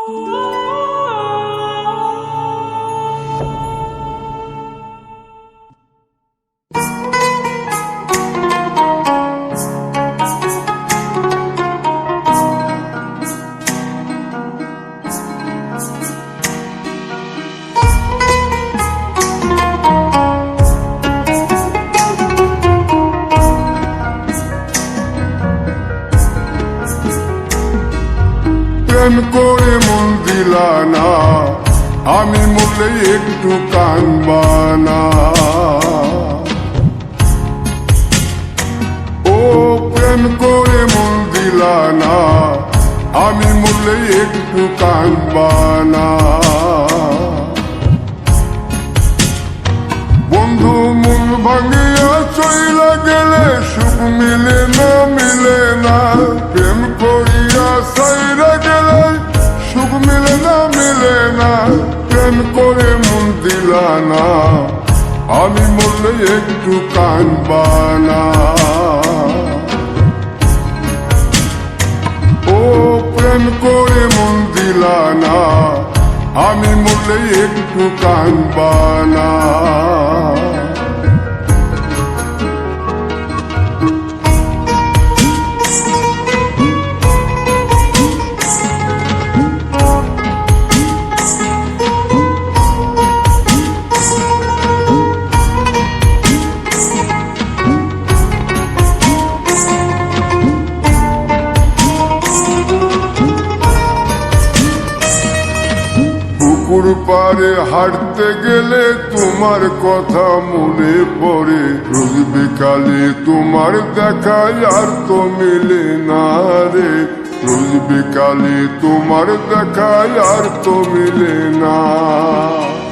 প্রেম করে মন দিলা না, আমি মরলে একটু কাঁদবা না। ও প্রেম করে মন দিলা না, আমি মরলে একটু কাঁদবা না। বন্ধু মন ভাঙিয়া চইলা গেলে সুখ মিলে না, মিলে না। প্রেম করিয়া সাইরা গেলে সুখ মিলে না, মিলে না। প্রেম করে মন দিলা না, আমি মরলে একটু কাঁদবা না। ও প্রেম করে মন দিলা না, আমি মরলে একটু কাঁদবা না। পুকুর পারে হাঁটতে গেলে তোমার কথা মনে পড়ে। রোজ বিকালে তোমার দেখা আর তো মিলে না রে। রোজ বিকালে তোমার দেখা আর তো মিলে না।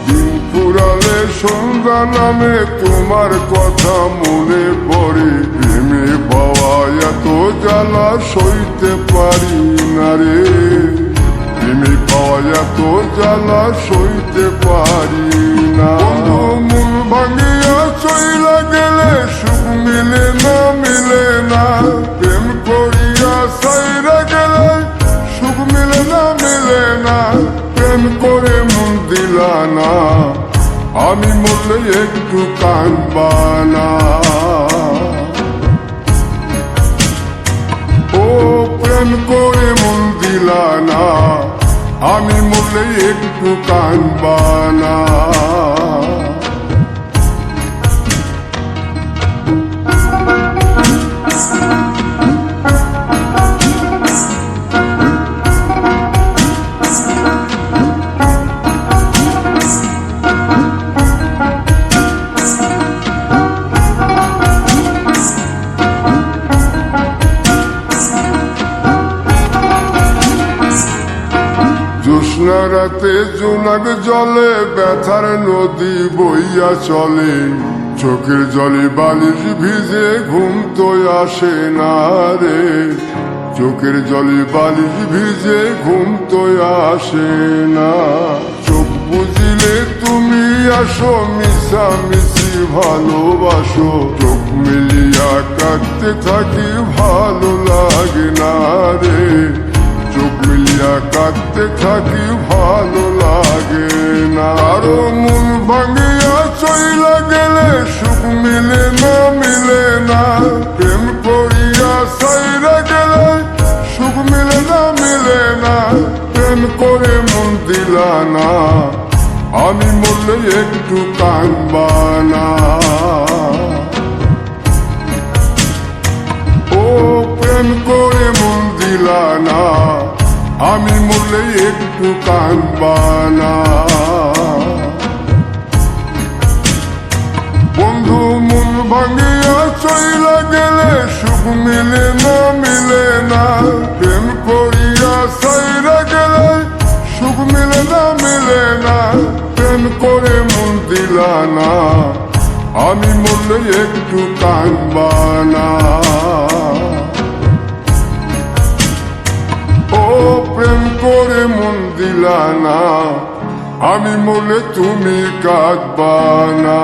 দিন ফুরালে সন্ধ্যা নামে তোমার কথা মনে পড়ে। প্রেমে পাওয়া এত জ্বালা সইতে পারি না রে। প্রেমে পাওয়া এত জ্বালা সইতে পারি না। মন ভাঙিয়া চইলা গেলে সুখ মিলে না, মিলে না। প্রেম করিয়া সাইরা গেলে সুখ মিলে না, মিলে না। প্রেম করে মন দিলা না, আমি মরলে একটু কাঁদবা না। ও প্রেম করে মন দিলা না, আমি মরলে একটু কাঁদবা না। জ্যোৎস্না রাতে জোনাক জলে ব্যথার নদী বইয়া চলে। চোখের জলে বালিশ ভিজে ঘুম তো আসে না রে। চোখের জলে বালিশ ভিজে ঘুম তো আসে না। চোখ বুঝিলে তুমি আসো, মিশামিশি ভালোবাসো। চোখ মিলিয়া কাঁদতে থাকি, ভালো লাগে না রে। চোখ মিলিয়া কাঁদতে থাকি, ভালো লাগে না। আরো মন ভাঙিয়া চইলা গেলে সুখ মিলে না, মিলে না। প্রেম করিয়া সাইরা গেলে সুখ মিলে না, মিলে না। প্রেম করে মন দিলা না, আমি মরলে একটু কাঁদবা না। ও প্রেম করে মন দিলা না, আমি মরলে একটু কাঁদবা না। বন্ধু মন ভাঙিয়া চইলা গেলে সুখ মিলে না, মিলে না। প্রেম করিয়া সাইরা গেলে সুখ মিলে না, মিলে না। প্রেম করে মন দিলা না, আমি মরলে একটু কাঁদবা না। ও প্রেম করে মন দিলা না, আমি মরলে তুমি কাঁদবা না।